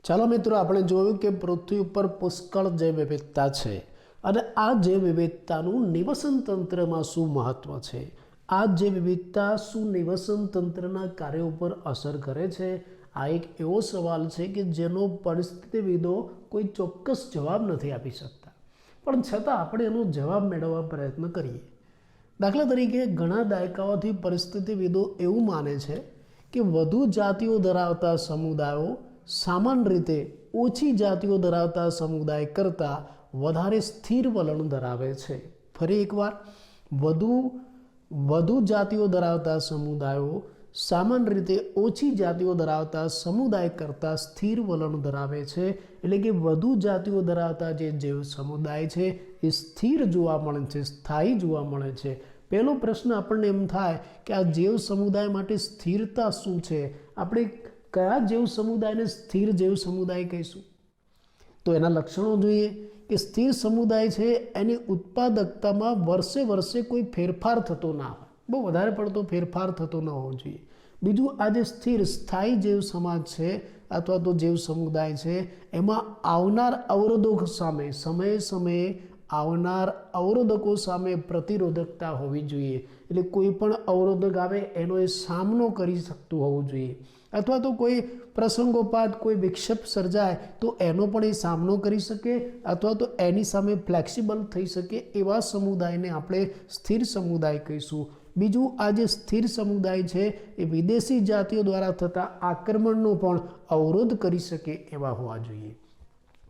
ચાલો મિત્રો, આપણે જોયું કે પૃથ્વી ઉપર પુષ્કળ જૈવ વિવિધતા છે અને આ જૈવ વિવિધતાનું નિવસન તંત્રમાં શું મહત્વ છે, આ જૈવ વિવિધતા શું નિવસન તંત્રના કાર્યો પર અસર કરે છે, આ એક એવો સવાલ છે કે જેનો પરિસ્થિતિવિદો કોઈ ચોક્કસ જવાબ નથી આપી શકતા, પણ છતાં આપણે એનો જવાબ મેળવવા પ્રયત્ન કરીએ. દાખલા તરીકે ઘણા દાયકાઓથી પરિસ્થિતિવિદો એવું માને છે કે વધુ જાતિઓ ધરાવતા સમુદાયો સામાન્ય રીતે ઓછી જાતિઓ ધરાવતા સમુદાય કરતાં વધારે સ્થિર વલણ ધરાવે છે. ફરી એકવાર, વધુ જાતિઓ ધરાવતા સમુદાયો સામાન્ય રીતે ઓછી જાતિઓ ધરાવતા સમુદાય કરતાં સ્થિર વલણ ધરાવે છે. એટલે કે વધુ જાતિઓ ધરાવતા જે સમુદાય છે એ સ્થિર જોવા મળે છે, સ્થાયી જોવા મળે છે. પહેલો પ્રશ્ન આપણને એમ થાય કે આ જૈવ સમુદાય માટે સ્થિરતા શું છે, આપણે કયા જૈવ સમુદાયને સ્થિર જૈવ સમુદાય કહીશું? તો એના લક્ષણો જોઈએ કે સ્થિર સમુદાય છે એની ઉત્પાદકતામાં વર્ષે વર્ષે કોઈ ફેરફાર થતો ના હોય, બહુ વધારે પડતો ફેરફાર થતો ન હોવો જોઈએ. બીજું, આ જે સ્થિર સ્થાયી જૈવ સમાજ છે અથવા તો જૈવ સમુદાય છે એમાં આવનાર અવરોધો સામે સમયે સમયે આવનાર અવરોધકો સામે પ્રતિરોધકતા હોવી જોઈએ. એટલે કોઈ પણ અવરોધક આવે એનો એ સામનો કરી શકતું હોવું જોઈએ, અથવા તો કોઈ પ્રસંગોપાત કોઈ વિક્ષેપ સર્જાય તો એનો પણ એ સામનો કરી શકે અથવા તો એની સામે ફ્લેક્સિબલ થઈ શકે, એવા સમુદાયને આપણે સ્થિર સમુદાય કહીશું. બીજું, આ જે સ્થિર સમુદાય છે એ વિદેશી જાતિઓ દ્વારા થતા આક્રમણનો પણ અવરોધ કરી શકે એવા હોવા જોઈએ.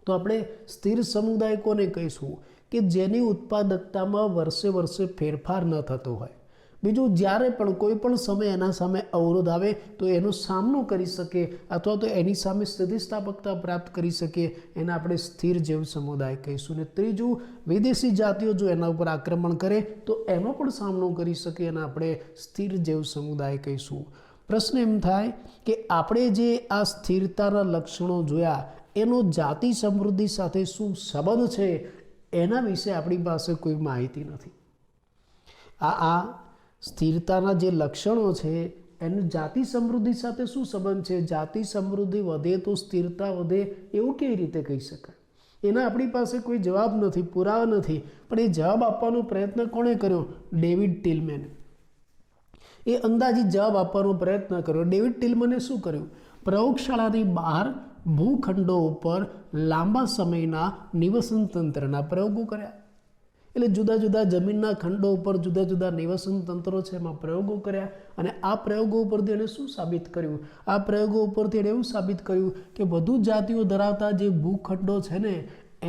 તો આપણે સ્થિર સમુદાય કોને કહીશું? કે જેની ઉત્પાદકતામાં વર્ષે વર્ષે ફેરફાર ન થતો હોય. બીજું, જ્યારે પણ કોઈ પણ સમય એના સામે અવરોધ આવે તો એનો સામનો કરી શકે અથવા તો એની સામે સ્થિતિસ્થાપકતા પ્રાપ્ત કરી શકે, એને આપણે સ્થિર જૈવ સમુદાય કહીશું. ને ત્રીજું, વિદેશી જાતિઓ જો એના ઉપર આક્રમણ કરે તો એનો પણ સામનો કરી શકે, એને આપણે સ્થિર જૈવ સમુદાય કહીશું. પ્રશ્ન એમ થાય કે આપણે જે આ સ્થિરતાના લક્ષણો જોયા એનો જાતિ સમૃદ્ધિ સાથે શું સંબંધ છે, એના વિશે આપણી પાસે કોઈ માહિતી નથી. આ સ્થિરતાના જે લક્ષણો છે એનું જાતિ સમૃદ્ધિ સાથે શું સંબંધ છે, જાતિ સમૃદ્ધિ વધે તો સ્થિરતા વધે એવું કેવી રીતે કહી શકાય? એના આપણી પાસે કોઈ જવાબ નથી, પુરાવા નથી. પણ એ જવાબ આપવાનો પ્રયત્ન કોણે કર્યો? ડેવિડ ટિલમેને. એ અંદાજિત જવાબ આપવાનો પ્રયત્ન કર્યો. ડેવિડ ટિલમેને શું કર્યું? પ્રયોગશાળાની બહાર ભૂખંડો ઉપર લાંબા સમયના નિવસન તંત્રના પ્રયોગો કર્યા. એટલે જુદા જુદા જમીનના ખંડો ઉપર જુદા જુદા નિવસન તંત્રો છે એમાં પ્રયોગો કર્યા અને આ પ્રયોગો ઉપરથી એણે શું સાબિત કર્યું? આ પ્રયોગો ઉપરથી એણે એવું સાબિત કર્યું કે વધુ જાતિઓ ધરાવતા જે ભૂખંડો છે ને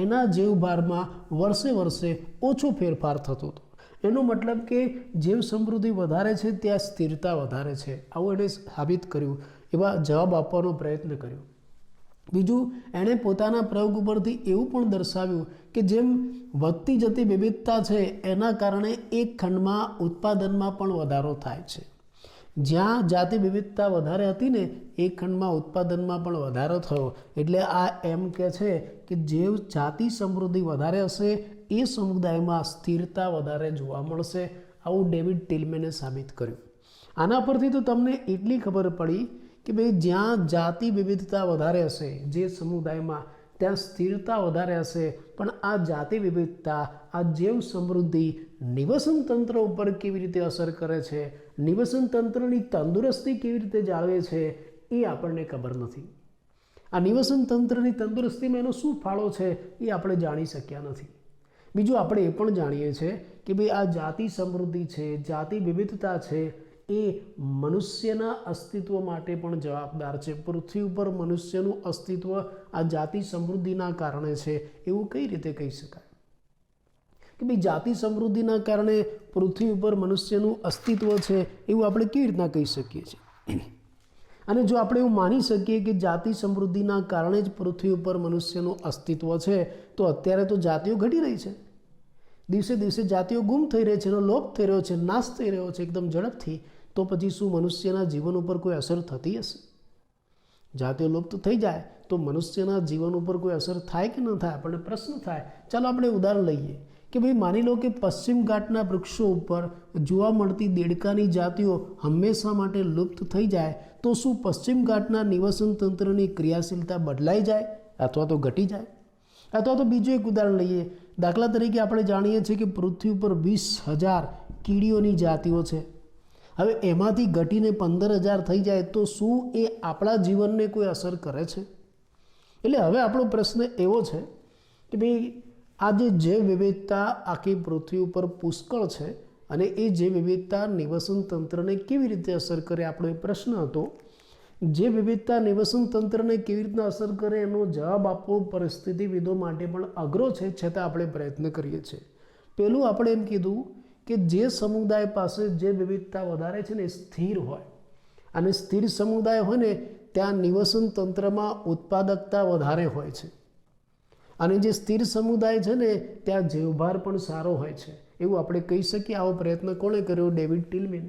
એના જીવભારમાં વર્ષે વર્ષે ઓછો ફેરફાર થતો હતો. એનો મતલબ કે જીવ સમૃદ્ધિ વધારે છે ત્યાં સ્થિરતા વધારે છે, આવું એણે સાબિત કર્યું, એવા જવાબ આપવાનો પ્રયત્ન કર્યો. બીજું, એણે પોતાના પ્રયોગ ઉપરથી એવું પણ દર્શાવ્યું કે જેમ વધતી જતી વિવિધતા છે એના કારણે એક ખંડમાં ઉત્પાદનમાં પણ વધારો થાય છે. જ્યાં જાતિ વિવિધતા વધારે હતી ને એ ખંડમાં ઉત્પાદનમાં પણ વધારો થયો. એટલે આ એમ કે છે કે જે જાતિ સમૃદ્ધિ વધારે હશે એ સમુદાયમાં સ્થિરતા વધારે જોવા મળશે, આવું ડેવિડ ટિલમેને સાબિત કર્યું. આના પરથી તો તમને એટલી ખબર પડી કે ભાઈ જ્યાં જાતિ વિવિધતા વધારે હશે જે સમુદાયમાં ત્યાં સ્થિરતા વધારે હશે, પણ આ જાતિ વિવિધતા આ જૈવ સમૃદ્ધિ નિવસન તંત્ર ઉપર કેવી રીતે અસર કરે છે, નિવસન તંત્રની તંદુરસ્તી કેવી રીતે જાળવે છે એ આપણને ખબર નથી. આ નિવસન તંત્રની તંદુરસ્તીમાં એનો શું ફાળો છે એ આપણે જાણી શક્યા નથી. બીજું, આપણે એ પણ જાણીએ છીએ કે ભાઈ આ જાતિ સમૃદ્ધિ છે, જાતિ વિવિધતા છે એ મનુષ્યના અસ્તિત્વ માટે પણ જવાબદાર છે. પૃથ્વી ઉપર મનુષ્યનું અસ્તિત્વ આ જાતિ સમૃદ્ધિના કારણે છે એવું કઈ રીતે કહી શકાય? કે ભાઈ જાતિ સમૃદ્ધિના કારણે પૃથ્વી ઉપર મનુષ્યનું અસ્તિત્વ છે એવું આપણે કેવી રીતના કહી શકીએ છીએ? અને જો આપણે એવું માની શકીએ કે જાતિ સમૃદ્ધિના કારણે જ પૃથ્વી ઉપર મનુષ્યનું અસ્તિત્વ છે તો અત્યારે તો જાતિઓ ઘટી રહી છે, દિવસે દિવસે જાતિઓ ગુમ થઈ રહી છે, એનો લોપ થઈ રહ્યો છે, નાશ થઈ રહ્યો છે એકદમ ઝડપથી. તો પછી શું મનુષ્યના જીવન ઉપર કોઈ અસર થતી હશે? જાતિઓ લુપ્ત થઈ જાય તો મનુષ્યના જીવન ઉપર કોઈ અસર થાય કે ન થાય? આપણને પ્રશ્ન થાય. ચાલો આપણે ઉદાહરણ લઈએ કે ભાઈ માની લો કે પશ્ચિમ ઘાટના વૃક્ષો ઉપર જોવા મળતી દેડકાની જાતિઓ હંમેશા માટે લુપ્ત થઈ જાય તો શું પશ્ચિમ ઘાટના નિવસન તંત્રની ક્રિયાશીલતા બદલાઈ જાય અથવા તો ઘટી જાય? અથવા તો બીજું એક ઉદાહરણ લઈએ. દાખલા તરીકે આપણે જાણીએ છીએ કે પૃથ્વી ઉપર 20,000 કીડીઓની જાતિઓ છે. હવે એમાંથી ઘટીને 15,000 થઈ જાય તો શું એ આપણા જીવનને કોઈ અસર કરે છે? એટલે હવે આપણો પ્રશ્ન એવો છે કે ભાઈ આ જે જૈવ વિવિધતા આખી પૃથ્વી ઉપર પુષ્કળ છે અને એ જૈવ વિવિધતા નિવસન તંત્રને કેવી રીતે અસર કરે, આપણો એ પ્રશ્ન હતો. જે વિવિધતા નિવસન તંત્રને કેવી રીતના અસર કરે એનો જવાબ આપવો પરિસ્થિતિવિદો માટે પણ અઘરો છે, છતાં આપણે પ્રયત્ન કરીએ છીએ. પહેલું આપણે એમ કીધું કે જે સમુદાય પાસે જે વિવિધતા વધારે છે ને એ સ્થિર હોય, અને સ્થિર સમુદાય હોય ને ત્યાં નિવસન તંત્રમાં ઉત્પાદકતા વધારે હોય છે, અને જે સ્થિર સમુદાય છે ને ત્યાં જીવભાર પણ સારો હોય છે, એવું આપણે કહી શકીએ. આવો પ્રયત્ન કોણે કર્યો? ડેવિડ ટિલમેન.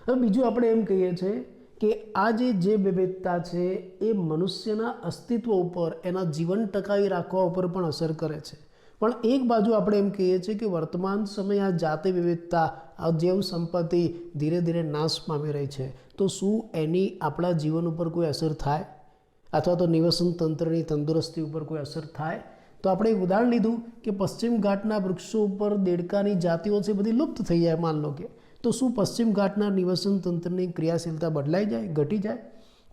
હવે બીજું આપણે એમ કહીએ છીએ કે આ જે વિવિધતા છે એ મનુષ્યના અસ્તિત્વ ઉપર, એના જીવન ટકાવી રાખવા ઉપર પણ અસર કરે છે. પણ એક બાજુ આપણે એમ કહીએ છીએ કે વર્તમાન સમયે આ જાતિ વિવિધતા, આ જૈવ સંપત્તિ ધીરે ધીરે નાશ પામી રહી છે, તો શું એની આપણા જીવન ઉપર કોઈ અસર થાય અથવા તો નિવસન તંત્રની તંદુરસ્તી ઉપર કોઈ અસર થાય? તો આપણે એક ઉદાહરણ લીધું કે પશ્ચિમ ઘાટના વૃક્ષો ઉપર દેડકાની જાતિઓ છે બધી લુપ્ત થઈ જાય માન લો કે, તો શું પશ્ચિમ ઘાટના નિવસન તંત્રની ક્રિયાશીલતા બદલાઈ જાય, ઘટી જાય?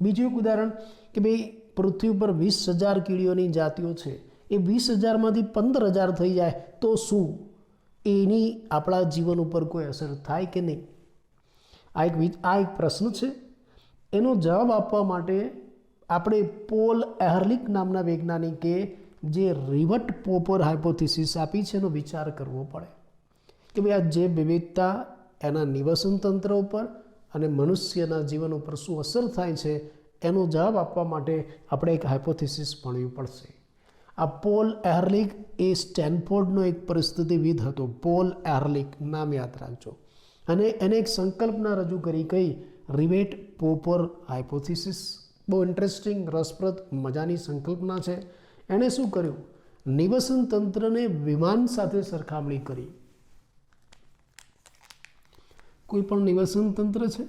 બીજું એક ઉદાહરણ કે ભાઈ પૃથ્વી ઉપર 20,000 કીડીઓની જાતિઓ છે, એ 20,000માંથી 15,000 થઈ જાય તો શું એની આપણા જીવન ઉપર કોઈ અસર થાય કે નહીં? આ એક પ્રશ્ન છે. એનો જવાબ આપવા માટે આપણે પોલ એહર્લિક નામના વૈજ્ઞાનિકે જે રિવર્ટ પોપર હાઇપોથિસિસ આપી છે એનો વિચાર કરવો પડે કે ભાઈ આ જે વિવિધતા એના નિવસન તંત્ર ઉપર અને મનુષ્યના જીવન ઉપર શું અસર થાય છે, એનો જવાબ આપવા માટે આપણે એક હાઇપોથિસિસ ભણવી પડશે. આ પોલ એહર્લિક એ સ્ટેનફોર્ડનો એક પરિસ્થિતિવિદ હતો. પોલ એહર્લિક નામ યાદ રાખજો. અને એને એક સંકલ્પના રજૂ કરી, કઈ? Rivet પોપર hypothesis. બહુ ઇન્ટરેસ્ટિંગ, રસપ્રદ, મજાની સંકલ્પના છે. એણે શું કર્યું? નિવસન તંત્રને વિમાન સાથે સરખામણી કરી. કોઈ પણ નિવસન તંત્ર છે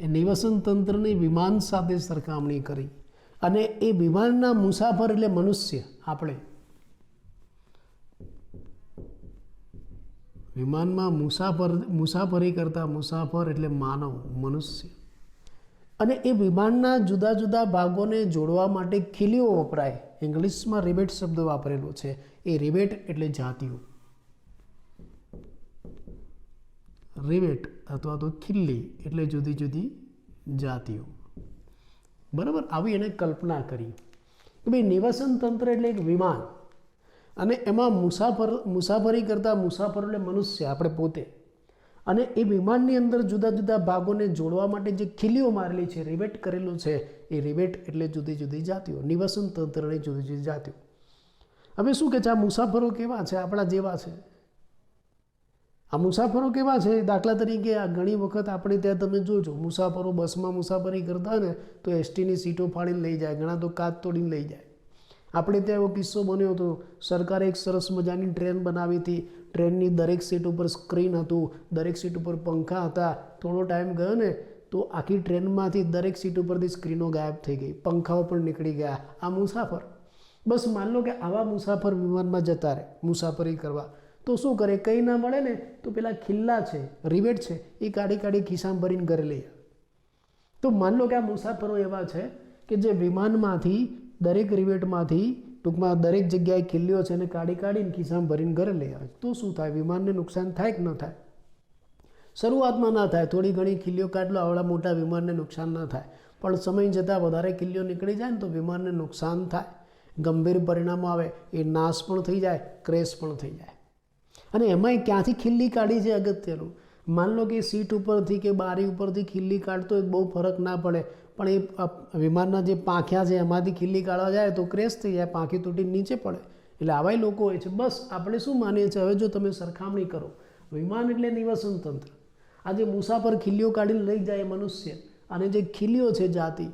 એ નિવસન તંત્રની વિમાન સાથે સરખામણી કરી, અને એ વિમાનના મુસાફર એટલે મનુષ્ય, આપણે વિમાનમાં મુસાફરી કરતા મુસાફર એટલે માનવ, મનુષ્ય, અને એ વિમાનના જુદા જુદા ભાગોને જોડવા માટે ખીલીઓ વપરાય. ઇંગ્લિશમાં રિવેટ શબ્દ વાપરેલો છે. એ રિવેટ એટલે જાતિઓ, રિવેટ અથવા તો ખીલ્લી એટલે જુદી જુદી જાતિઓ. બરાબર, આવી એને કલ્પના કરી કે ભાઈ નિવસન તંત્ર એટલે એક વિમાન, અને એમાં મુસાફરી કરતા મુસાફરો એટલે મનુષ્ય, આપણે પોતે, અને એ વિમાનની અંદર જુદા જુદા ભાગોને જોડવા માટે જે ખીલીઓ મારેલી છે, રિવેટ કરેલું છે, એ રિવેટ એટલે જુદી જુદી જાતિઓ, નિવસન તંત્રની જુદી જુદી જાતિઓ. હવે શું કે છે, આ મુસાફરો કેવા છે? આપણા જેવા છે. આ મુસાફરો કેવા છે? દાખલા તરીકે આ ઘણી વખત આપણે ત્યાં તમે જોજો, મુસાફરો બસમાં મુસાફરી કરતા હોય ને તો એસટીની સીટો ફાડીને લઈ જાય, ઘણા તો કાચ તોડીને લઈ જાય. આપણે ત્યાં એવો કિસ્સો બન્યો હતો. સરકારે એક સરસ મજાની ટ્રેન બનાવી હતી. ટ્રેનની દરેક સીટ ઉપર સ્ક્રીન હતું, દરેક સીટ ઉપર પંખા હતા. થોડો ટાઈમ ગયો ને તો આખી ટ્રેનમાંથી દરેક સીટ ઉપરથી સ્ક્રીનો ગાયબ થઈ ગઈ, પંખાઓ પણ નીકળી ગયા. આ મુસાફર. બસ માન લો કે આવા મુસાફર વિમાનમાં જતા રહે મુસાફરી કરવા, તો શું કરે? કંઈ ના મળે ને તો પેલા ખિલ્લા છે, રિવેટ છે, એ કાઢી કાઢી ખિસ્સામાં ભરીને ઘરે લઈ આવે. તો માન લો કે આ મુસાફરો એવા છે કે જે વિમાનમાંથી દરેક રિવેટમાંથી ટૂંકમાં દરેક જગ્યાએ ખીલ્લીઓ છે એને કાઢી કાઢીને ખિસ્સામાં ભરીને ઘરે લઈ આવે. તો શું થાય? વિમાનને નુકસાન થાય કે ન થાય? શરૂઆતમાં ના થાય, થોડી ઘણી ખીલ્લીઓ કાઢલો, આવડા મોટા વિમાનને નુકસાન ન થાય. પણ સમય જતાં વધારે ખીલ્લીઓ નીકળી જાય ને તો વિમાનને નુકસાન થાય, ગંભીર પરિણામો આવે. એ નાશ પણ થઈ જાય, ક્રેશ પણ થઈ જાય. અને એમાંય ક્યાંથી ખીલ્લી કાઢી છે અગત્યનું. માન લો કે સીટ ઉપરથી કે બારી ઉપરથી ખીલ્લી કાઢતો હોય બહુ ફરક ના પડે, પણ એ વિમાનના જે પાંખ્યા છે એમાંથી ખીલ્લી કાઢવા જાય તો ક્રેશ થઈ જાય, પાંખી તૂટીને નીચે પડે. એટલે આવાય લોકો હોય છે. બસ આપણે શું માનીએ છીએ? હવે જો તમે સરખામણી કરો, વિમાન એટલે નિવસન તંત્ર, આ જે મુસાફર ખીલ્લીઓ કાઢીને લઈ જાય મનુષ્ય, અને જે ખીલ્લીઓ છે જાતિ,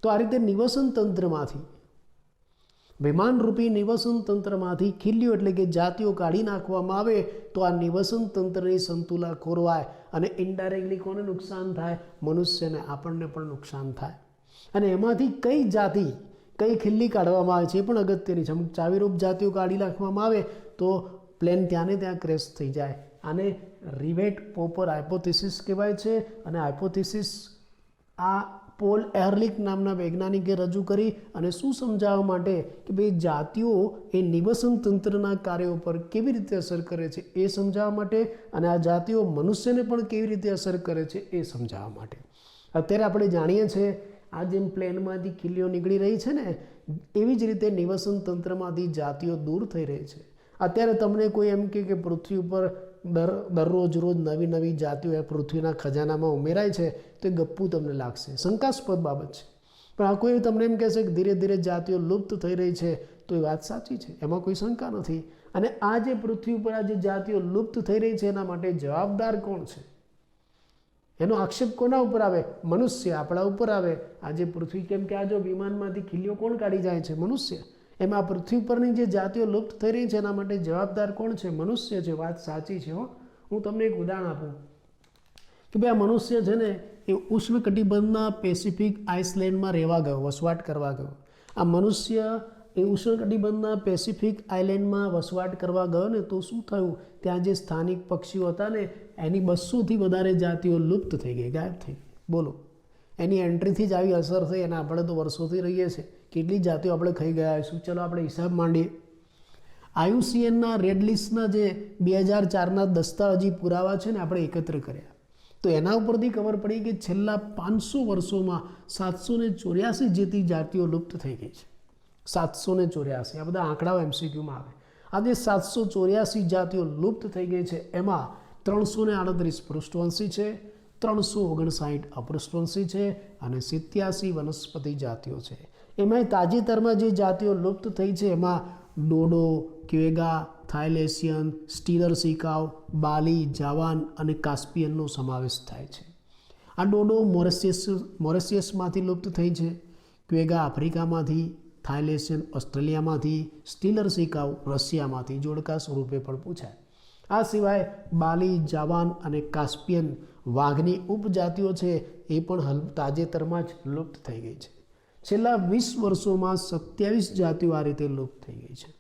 તો આ રીતે નિવસન તંત્રમાંથી વિમાનરૂપી નિવસન તંત્રમાંથી ખીલ્યો એટલે કે જાતિઓ કાઢી નાખવામાં આવે તો આ નિવસન તંત્રની સંતુલા ખોરવાય અને ઇનડાયરેક્ટલી કોને નુકસાન થાય? મનુષ્યને, આપણને પણ નુકસાન થાય. અને એમાંથી કઈ જાતિ, કઈ ખીલ્લી કાઢવામાં આવે છે એ પણ અગત્યની છે. અમુક ચાવીરૂપ જાતિઓ કાઢી નાખવામાં આવે તો પ્લેન ત્યાંને ત્યાં ક્રેશ થઈ જાય. આને રિવેટ પોપર હાઇપોથિસિસ કહેવાય છે. અને હાઇપોથિસિસ આ પોલ એહરલિચ નામના વૈજ્ઞાનિકે રજૂ કરી અને શું સમજાવવા માટે કે ભાઈ જાતિઓ એ નિવસન તંત્રના કાર્યો પર કેવી રીતે અસર કરે છે એ સમજાવવા માટે, અને આ જાતિઓ મનુષ્યને પણ કેવી રીતે અસર કરે છે એ સમજાવવા માટે. અત્યારે આપણે જાણીએ છીએ આ જેમ પ્લેનમાંથી ખીલીઓ નીકળી રહી છે ને, એવી જ રીતે નિવસન તંત્રમાંથી જાતિઓ દૂર થઈ રહી છે. અત્યારે તમને કોઈ એમ કે પૃથ્વી ઉપર દરરોજ રોજ નવી નવી જાતિઓ પૃથ્વીના ખજાનામાં ઉમેરાય છે તો એ ગપ્પુ તમને લાગશે, શંકાસ્પદ બાબત છે. પણ આ કોઈ તમને એમ કહેશે કે ધીરે ધીરે જાતિઓ લુપ્ત થઈ રહી છે તો એ વાત સાચી છે, એમાં કોઈ શંકા નથી. અને આ જે પૃથ્વી ઉપર આ જે જાતિઓ લુપ્ત થઈ રહી છે એના માટે જવાબદાર કોણ છે? એનો આક્ષેપ કોના ઉપર આવે? મનુષ્ય, આપણા ઉપર આવે. આજે પૃથ્વી, કેમ કે આ જો વિમાનમાંથી ખીલીઓ કોણ કાઢી જાય છે? મનુષ્ય. એમાં પૃથ્વી પરની જે જાતિઓ લુપ્ત થઈ રહી છે એના માટે જવાબદાર કોણ છે? મનુષ્ય છે. વાત સાચી છે. હું તમને એક ઉદાહરણ આપું કે ભાઈ આ મનુષ્ય છે ને એ ઉષ્ણકટિબંધના પેસિફિક આઇસલેન્ડમાં રહેવા ગયો, વસવાટ કરવા ગયો. આ મનુષ્ય એ ઉષ્ણકટિબંધના પેસિફિક આઇલેન્ડમાં વસવાટ કરવા ગયો ને તો શું થયું? ત્યાં જે સ્થાનિક પક્ષીઓ હતા ને એની 200થી વધારે જાતિઓ લુપ્ત થઈ ગઈ, ગાયબ થઈ ગઈ. બોલો, એની એન્ટ્રીથી જ આવી અસર થઈ અને આપણે તો વર્ષોથી રહીએ છીએ. કેટલી જાતિઓ આપણે ખાઈ ગયા હશું? ચલો આપણે હિસાબ માંડીએ. IUCNના રેડ લિસ્ટના જે 2004ના દસ્તાવેજી પુરાવા છે ને આપણે એકત્ર કર્યા તો એના ઉપરથી ખબર પડી કે છેલ્લા 500 વર્ષોમાં 784 જેટલી જાતિઓ લુપ્ત થઈ ગઈ છે. 784. આ બધા આંકડાઓ MCQમાં આવે. આ જે 784 જાતિઓ લુપ્ત થઈ ગઈ છે એમાં 338 પૃષ્ઠવંશી છે, 359 અપૃષ્ઠવંશી છે અને 87 વનસ્પતિ જાતિઓ છે. એમાં તાજેતરમાં જે જાતિઓ લુપ્ત થઈ છે એમાં ડોડો, ક્વેગા, થાઇલેશિયન, સ્ટીલર સિકાવ, બાલી, જાવાન અને કાસ્પિયનનો સમાવેશ થાય છે. આ ડોડો મોરેશિયસમાંથી લુપ્ત થઈ છે, ક્વેગા આફ્રિકામાંથી, થાઇલેશિયન ઓસ્ટ્રેલિયામાંથી, સ્ટીલર સિકાવ રશિયામાંથી. જોડકા સ્વરૂપે પણ પૂછાય. આ સિવાય બાલી, જાવાન અને કાસ્પિયન વાઘની ઉપજાતિઓ છે એ પણ તાજેતરમાં જ લુપ્ત થઈ ગઈ છે. છેલ્લા 20 વર્ષોમાં 27 જાતિઓ આ રીતે લુપ્ત થઈ ગઈ છે.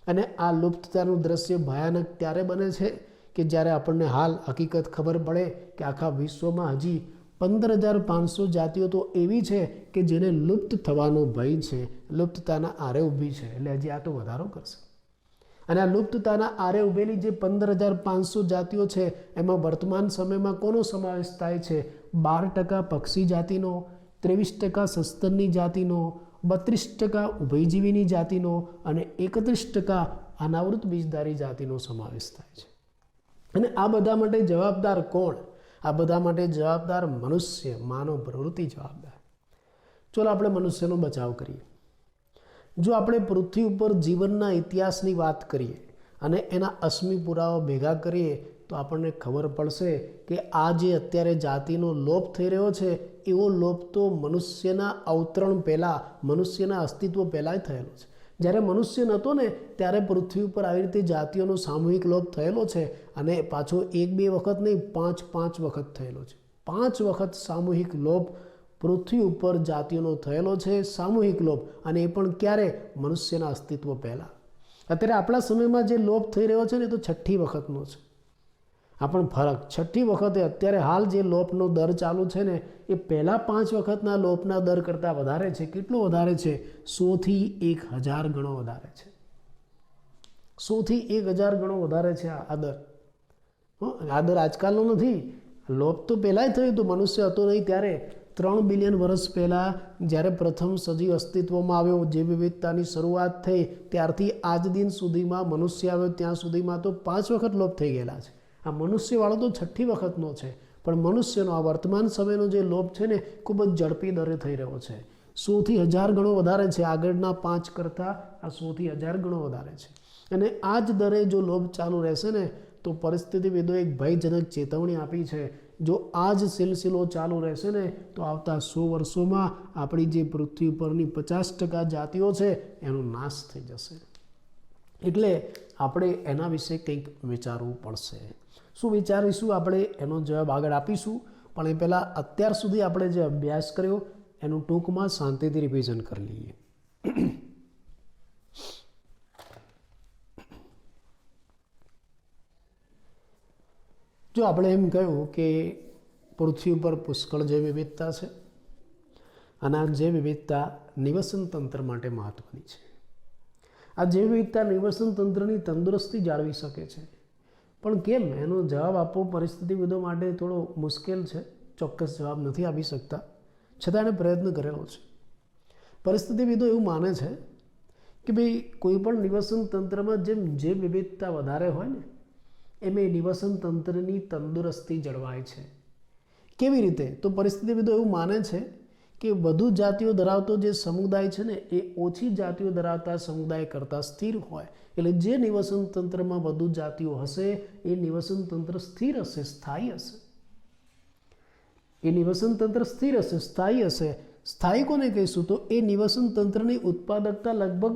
અને આ લુપ્તતાનું દ્રશ્ય ભયાનક ત્યારે બને છે કે જ્યારે આપણને હાલ હકીકત ખબર પડે કે આખા વિશ્વમાં હજી 15,500 જાતિઓ તો એવી છે કે જેને લુપ્ત થવાનો ભય છે, લુપ્તતાના આરે ઊભી છે. એટલે હજી આ તો વધારો કરશે. અને આ લુપ્તતાના આરે ઊભેલી જે 15,500 જાતિઓ છે એમાં વર્તમાન સમયમાં કોનો સમાવેશ થાય છે? 12% પક્ષી જાતિનો, 23% સસ્તનની જાતિનો, 32% ઉભયજીવીની જાતિનો અને 31% અનાવૃત બીજધારી જાતિનો સમાવેશ થાય છે. અને આ બધા માટે જવાબદાર કોણ? આ બધા માટે જવાબદાર મનુષ્ય, માનવ પ્રવૃત્તિ જવાબદાર. ચલો આપણે મનુષ્યનો બચાવ કરીએ. જો આપણે પૃથ્વી ઉપર જીવનના ઇતિહાસની વાત કરીએ અને એના અશ્મિ પુરાવા ભેગા કરીએ તો આપણને ખબર પડશે કે આ જે અત્યારે જાતિનો લોપ થઈ રહ્યો છે એવો લોપ તો મનુષ્યના અવતરણ પહેલાં, મનુષ્યના અસ્તિત્વ પહેલાં થયેલો છે. જ્યારે મનુષ્ય નહોતો ને ત્યારે પૃથ્વી ઉપર આવી રીતે જાતિઓનો સામૂહિક લોપ થયેલો છે. અને પાછો 1-2 વખત નહીં, 5 વખત થયેલો છે. 5 વખત સામૂહિક લોપ પૃથ્વી ઉપર જાતિઓનો થયેલો છે, સામૂહિક લોપ. અને એ પણ ક્યારે? મનુષ્યના અસ્તિત્વ પહેલાં. અત્યારે આપણા સમયમાં જે લોપ થઈ રહ્યો છે ને એ તો 6ઠ્ઠી વખતનો છે. આ પણ ફરક 6ઠ્ઠી વખતે અત્યારે હાલ જે લોપનો દર ચાલુ છે ને એ પહેલાં 5 વખતના લોપના દર કરતાં વધારે છે. કેટલો વધારે છે? 100 થી 1000 ગણો વધારે છે. 100 થી 1000 ગણો વધારે છે આ દર. આ દર આજકાલનો નથી. લોપ તો પહેલાંય થયું હતું, મનુષ્ય હતો નહીં ત્યારે. 3 બિલિયન વર્ષ પહેલાં જ્યારે પ્રથમ સજીવ અસ્તિત્વમાં આવ્યો, જે વિવિધતાની શરૂઆત થઈ ત્યારથી આજ દિન સુધીમાં મનુષ્ય આવ્યો ત્યાં સુધીમાં તો 5 વખત લોપ થઈ ગયેલા છે. આ મનુષ્યવાળો તો 6ઠ્ઠી વખતનો છે. પણ મનુષ્યનો આ વર્તમાન સમયનો જે લોપ છે ને ખૂબ જ ઝડપી દરે થઈ રહ્યો છે. 100 થી 1000 ગણો વધારે છે. આગળના 5 કરતાં આ 100 થી 1000 ગણો વધારે છે. અને આ જ દરે જો લોપ ચાલુ રહેશે ને તો પરિસ્થિતિવિદોએ એક ભયજનક ચેતવણી આપી છે. જો આ જ સિલસિલો ચાલુ રહેશે ને તો આવતા 100 વર્ષોમાં આપણી જે પૃથ્વી પરની 50% જાતિઓ છે એનો નાશ થઈ જશે. એટલે આપણે એના વિશે કંઈક વિચારવું પડશે. શું વિચારીશું આપણે એનો જવાબ આગળ આપીશું, પણ એ પહેલાં અત્યાર સુધી આપણે જે અભ્યાસ કર્યો એનું ટૂંકમાં શાંતિથી રિવિઝન કરી લઈએ. જો આપણે એમ કહ્યું કે પૃથ્વી ઉપર પુષ્કળ જૈવ વિવિધતા છે અને આ જૈવ વિવિધતા નિવસન તંત્ર માટે મહત્વની છે. આ જૈવ વિવિધતા નિવસન તંત્રની તંદુરસ્તી જાળવી શકે છે, પણ કેમ એનો જવાબ આપવો પરિસ્થિતિવિદો માટે થોડો મુશ્કેલ છે. ચોક્કસ જવાબ નથી આપી શકતા, છતાં એને પ્રયત્ન કરેલો છે. પરિસ્થિતિવિદો એવું માને છે કે ભાઈ કોઈ પણ નિવસન તંત્રમાં જેમ જૈવ વિવિધતા વધારે હોય ને એમ એ નિવસન તંત્રની તંદુરસ્તી જળવાય છે. કેવી રીતે? તો પરિસ્થિતિવિદો એવું માને છે કે વધુ જાતિઓ ધરાવતો જે સમુદાય છે ને એ ઓછી જાતિઓ ધરાવતા સમુદાય કરતાં સ્થિર હોય. એટલે જે નિવસન તંત્રમાં વધુ જાતિઓ હશે એ નિવસન તંત્ર સ્થિર હશે, સ્થાયી હશે. એ નિવસન તંત્ર સ્થિર હશે, સ્થાયી હશે. સ્થાયી કોને કહીશું? તો એ નિવસન તંત્રની ઉત્પાદકતા લગભગ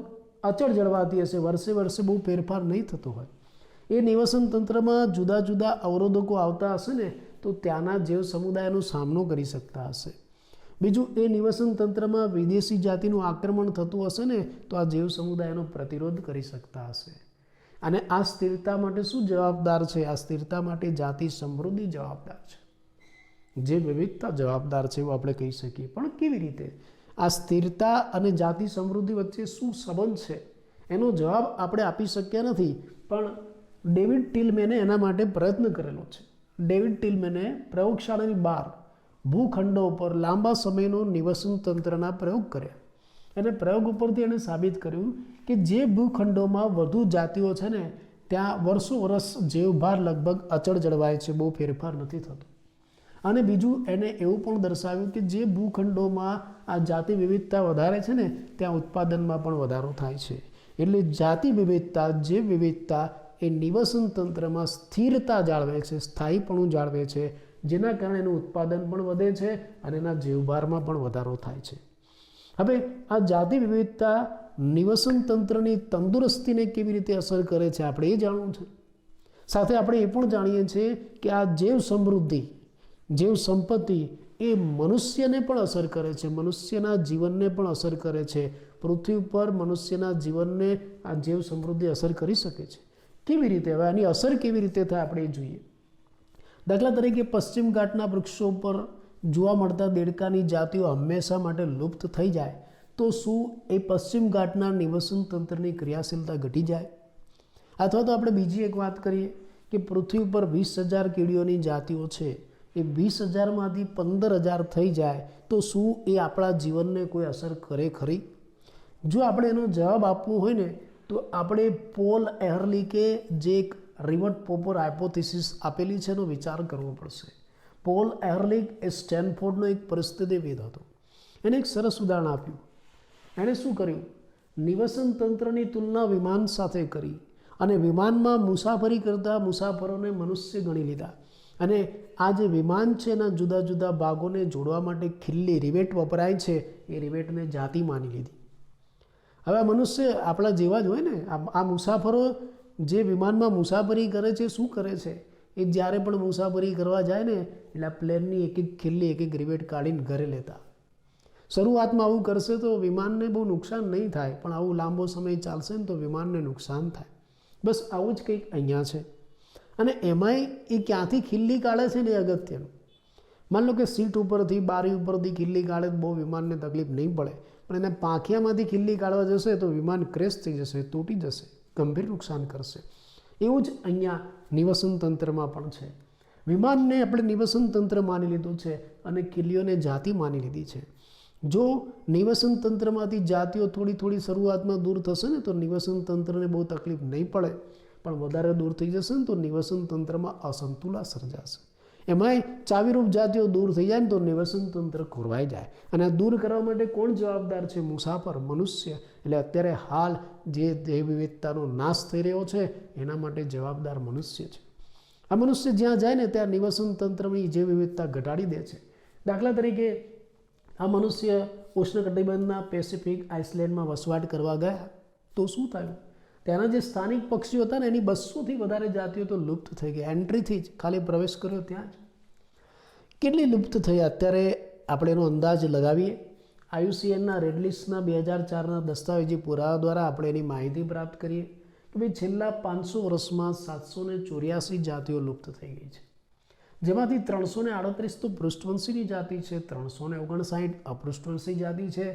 અચળ જળવાતી હશે, વર્ષે વર્ષે બહુ ફેરફાર નહીં થતો હોય. એ નિવસન તંત્રમાં જુદા જુદા અવરોધકો આવતા હશે ને તો ત્યાંના જૈવ સમુદાયનો સામનો કરી શકતા હશે. બીજું, એ નિવસન તંત્રમાં વિદેશી જાતિનું આક્રમણ થતું હશે ને તો આ જૈવ સમુદાયનો પ્રતિરોધ કરી શકતા હશે. અને આ સ્થિરતા માટે શું જવાબદાર છે? આ સ્થિરતા માટે જાતિ સમૃદ્ધિ જવાબદાર છે, જે વિવિધતા જવાબદાર છે એવું આપણે કહી શકીએ. પણ કેવી રીતે? આ સ્થિરતા અને જાતિ સમૃદ્ધિ વચ્ચે શું સંબંધ છે એનો જવાબ આપણે આપી શક્યા નથી, પણ ડેવિડ ટિલમેને એના માટે પ્રયત્ન કરેલો છે. ડેવિડ ટિલમેને પ્રયોગશાળાની બહાર ભૂખંડો ઉપર લાંબા સમયનો નિવસન તંત્રના પ્રયોગ કર્યા અને પ્રયોગ ઉપરથી એણે સાબિત કર્યું કે જે ભૂખંડોમાં વધુ જાતિઓ છે ને ત્યાં વર્ષો વર્ષ જૈવભાર લગભગ અચળ જળવાય છે, બહુ ફેરફાર નથી થતો. અને બીજું, એને એવું પણ દર્શાવ્યું કે જે ભૂખંડોમાં આ જાતિ વિવિધતા વધારે છે ને ત્યાં ઉત્પાદનમાં પણ વધારો થાય છે. એટલે જાતિ વિવિધતા, જૈવ વિવિધતા એ નિવસન તંત્રમાં સ્થિરતા જાળવે છે, સ્થાયીપણું જાળવે છે, જેના કારણે એનું ઉત્પાદન પણ વધે છે અને એના જીવભારમાં પણ વધારો થાય છે. હવે આ જાતિ વિવિધતા નિવસન તંત્રની તંદુરસ્તીને કેવી રીતે અસર કરે છે આપણે એ જાણવું છે. સાથે આપણે એ પણ જાણીએ છીએ કે આ જૈવ સમૃદ્ધિ, જૈવ સંપત્તિ એ મનુષ્યને પણ અસર કરે છે, મનુષ્યના જીવનને પણ અસર કરે છે. પૃથ્વી ઉપર મનુષ્યના જીવનને આ જૈવ સમૃદ્ધિ અસર કરી શકે છે. કેવી રીતે? હવે આની અસર કેવી રીતે થાય આપણે એ જોઈએ. દાખલા તરીકે પશ્ચિમ ઘાટના વૃક્ષો પર જોવા મળતા દેડકાની જાતિઓ હંમેશા માટે લુપ્ત થઈ જાય તો શું એ પશ્ચિમ ઘાટના નિવસન તંત્રની ક્રિયાશીલતા ઘટી જાય? અથવા તો આપણે બીજી એક વાત કરીએ કે પૃથ્વી ઉપર 20,000 કીડીઓની જાતિઓ છે, એ 20,000માંથી 15,000 થઈ જાય તો શું એ આપણા જીવનને કોઈ અસર કરે ખરી? જો આપણે એનો જવાબ આપવો હોય ને તો આપણે પોલ એહર્લિકે જે એક રિવર્ટ પોપર હાઇપોથિસિસ આપેલી છે એનો વિચાર કરવો પડશે. પોલ એહર્લિક એ સ્ટેનફોર્ડનો એક પરિસ્થિતિવિદ હતો. એને એક સરસ ઉદાહરણ આપ્યું. એણે શું કર્યું? નિવસન તંત્રની તુલના વિમાન સાથે કરી અને વિમાનમાં મુસાફરી કરતા મુસાફરોને મનુષ્ય ગણી લીધા અને આ જે વિમાન છે એના જુદા જુદા ભાગોને જોડવા માટે ખીલ્લી રિવેટ વપરાય છે એ રિવેટને જાતિ માની લીધી. હવે આ મનુષ્ય આપણા જેવા જ હોય ને. આ મુસાફરો જે વિમાનમાં મુસાફરી કરે છે શું કરે છે? એ જ્યારે પણ મુસાફરી કરવા જાય ને એટલે આ પ્લેનની એક એક ખીલ્લી, એક એક રિવેટ કાઢીને ઘરે લેતા. શરૂઆતમાં આવું કરશે તો વિમાનને બહુ નુકસાન નહીં થાય, પણ આવું લાંબો સમય ચાલશે ને તો વિમાનને નુકસાન થાય. બસ આવું જ કંઈક અહીંયા છે. અને એમાંય એ ક્યાંથી ખીલ્લી કાઢે છે ને એ અગત્યનું. માન લો કે સીટ ઉપરથી, બારી ઉપરથી ખીલ્લી કાઢે તો બહુ વિમાનને તકલીફ નહીં પડે, પણ એને પાંખિયામાંથી ખીલ્લી કાઢવા જશે તો વિમાન ક્રેશ થઈ જશે, તૂટી જશે, ગંભીર નુકસાન કરશે. એવું જ અહીંયા નિવસન તંત્રમાં પણ છે. વિમાનને આપણે નિવસન તંત્ર માની લીધું છે અને ખીલ્લીઓને જાતિ માની લીધી છે. જો નિવસન તંત્રમાંથી જાતિઓ થોડી થોડી શરૂઆતમાં દૂર થશે ને તો નિવસન તંત્રને બહુ તકલીફ નહીં પડે, પણ વધારે દૂર થઈ જશે ને તો નિવસન તંત્રમાં અસંતુલા સર્જાશે. એમાંય ચાવીરૂપ જાતિઓ દૂર થઈ જાય ને તો નિવસન તંત્ર ખોરવાઈ જાય. અને આ દૂર કરવા માટે કોણ જવાબદાર છે? મુસાફર, મનુષ્ય. એટલે અત્યારે હાલ જે જૈવ વિવિધતાનો નાશ થઈ રહ્યો છે એના માટે જવાબદાર મનુષ્ય છે. આ મનુષ્ય જ્યાં જાય ને ત્યાં નિવસન તંત્રની જૈવ વિવિધતા ઘટાડી દે છે. દાખલા તરીકે આ મનુષ્ય ઉષ્ણકટિબંધના પેસિફિક આઇસલેન્ડમાં વસવાટ કરવા ગયા તો શું થયું? ત્યાંના જે સ્થાનિક પક્ષીઓ હતા ને એની 200થી વધારે જાતિઓ તો લુપ્ત થઈ ગઈ. એન્ટ્રીથી જ ખાલી પ્રવેશ કર્યો ત્યાં જ કેટલી લુપ્ત થઈ. અત્યારે આપણે એનો અંદાજ લગાવીએ. IUCNના રેડ લિસ્ટના 2004ના દસ્તાવેજી પુરાવા દ્વારા આપણે એની માહિતી પ્રાપ્ત કરીએ કે ભાઈ છેલ્લા 500 વર્ષમાં 784 જાતિઓ લુપ્ત થઈ ગઈ છે, જેમાંથી 338 તો પૃષ્ઠવંશીની જાતિ છે, 359 અપૃષ્ઠવંશી જાતિ છે,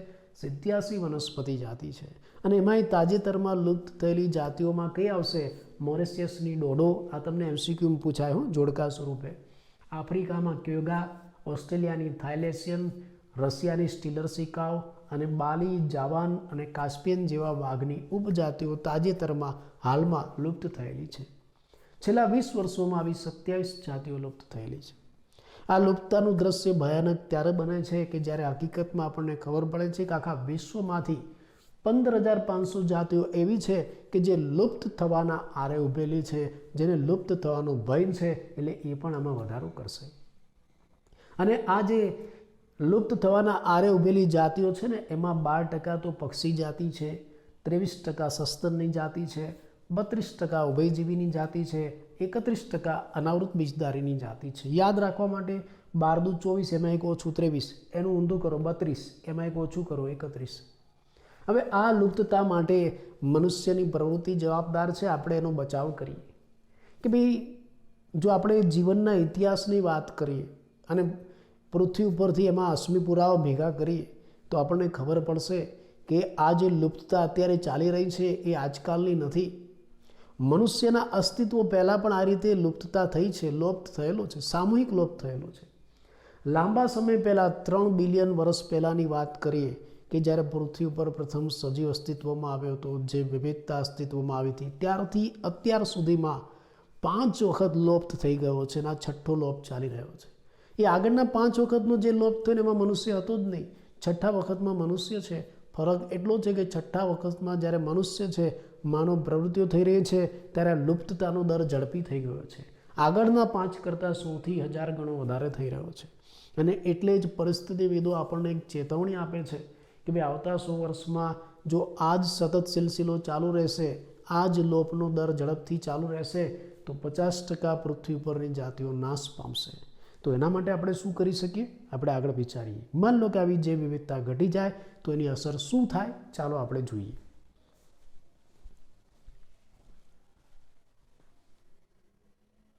87 વનસ્પતિ જાતિ છે. અને એમાંય તાજેતરમાં લુપ્ત થયેલી જાતિઓમાં કઈ આવશે? મોરેશિયસની ડોડો, આ તમને MCQમાં પૂછાય હો જોડકા સ્વરૂપે. આફ્રિકામાં ક્યોગા, ઓસ્ટ્રેલિયાની થાઇલેશિયન, રશિયાની સ્ટીલર સિકાવ અને બાલી, જાવાન અને કાસ્પિયન જેવા વાઘની ઉપજાતિઓ તાજેતરમાં હાલમાં લુપ્ત થયેલી છે. છેલ્લા 20 વર્ષોમાં આવી 27 જાતિઓ લુપ્ત થયેલી છે. આ લુપ્તતાનું દ્રશ્ય ભયાનક ત્યારે બને છે કે જ્યારે હકીકતમાં આપણને ખબર પડે છે કે આખા વિશ્વમાંથી 15,500 જાતિઓ એવી છે કે જે લુપ્ત થવાના આરે ઊભેલી છે, જેને લુપ્ત થવાનો ભય છે, એટલે એ પણ આમાં વધારો કરશે. અને આ જે લુપ્ત થવાના આરે ઊભેલી જાતિઓ છે ને એમાં 12% તો પક્ષી જાતિ છે, 23% સસ્તનની જાતિ છે, 32% ઉભયજીવીની જાતિ છે, 31% અનાવૃત બીજધારીની જાતિ છે. યાદ રાખવા માટે 12 દુ 24, એમાં એક ઓછું 23, એનું ઊંધું કરો 32, એમાં એક ઓછું કરો 31. હવે આ લુપ્તતા માટે મનુષ્યની પ્રવૃત્તિ જવાબદાર છે. આપણે એનો બચાવ કરીએ કે ભાઈ જો આપણે જીવનના ઇતિહાસની વાત કરીએ અને પૃથ્વી ઉપરથી એમાં અશ્મિ પુરાવા ભેગા કરીએ તો આપણને ખબર પડશે કે આ જે લુપ્તતા અત્યારે ચાલી રહી છે એ આજકાલની નથી. મનુષ્યના અસ્તિત્વ પહેલાં પણ આ રીતે લુપ્તતા થઈ છે, લોપ થયેલો છે, સામૂહિક લોપ થયેલો છે. લાંબા સમય પહેલાં 3 બિલિયન વર્ષ પહેલાંની વાત કરીએ કે જ્યારે પૃથ્વી ઉપર પ્રથમ સજીવ અસ્તિત્વમાં આવ્યો હતો, જે વિવિધતા અસ્તિત્વમાં આવી હતી, ત્યારથી અત્યાર સુધીમાં 5 વખત લોપ થઈ ગયો છે અને આ 6ઠ્ઠો લોપ ચાલી રહ્યો છે. એ આગળના 5 વખતનો જે લોપ થયો ને એમાં મનુષ્ય હતો જ નહીં, 6ઠ્ઠા વખતમાં મનુષ્ય છે. ફરક એટલો છે કે 6ઠ્ઠા વખતમાં જ્યારે મનુષ્ય છે, માનવ પ્રવૃત્તિઓ થઈ રહી છે, ત્યારે લુપ્તતાનો દર ઝડપી થઈ ગયો છે. આગળના 5 કરતાં 100,000 ગણો વધારે થઈ રહ્યો છે. અને એટલે જ પરિસ્થિતિવિદો આપણને એક ચેતવણી આપે છે કે ભાઈ આવતા 100 વર્ષમાં જો આ જ સતત સિલસિલો ચાલુ રહેશે, આ જ લોપનો દર ઝડપથી ચાલુ રહેશે તો 50% પૃથ્વી ઉપરની જાતિઓ નાશ પામશે. તો એના માટે આપણે શું કરી શકીએ? આપણે આગળ વિચારીએ. માન લો કે આવી જે વિવિધતા ઘટી જાય તો એની અસર શું થાય? ચાલો આપણે જોઈએ.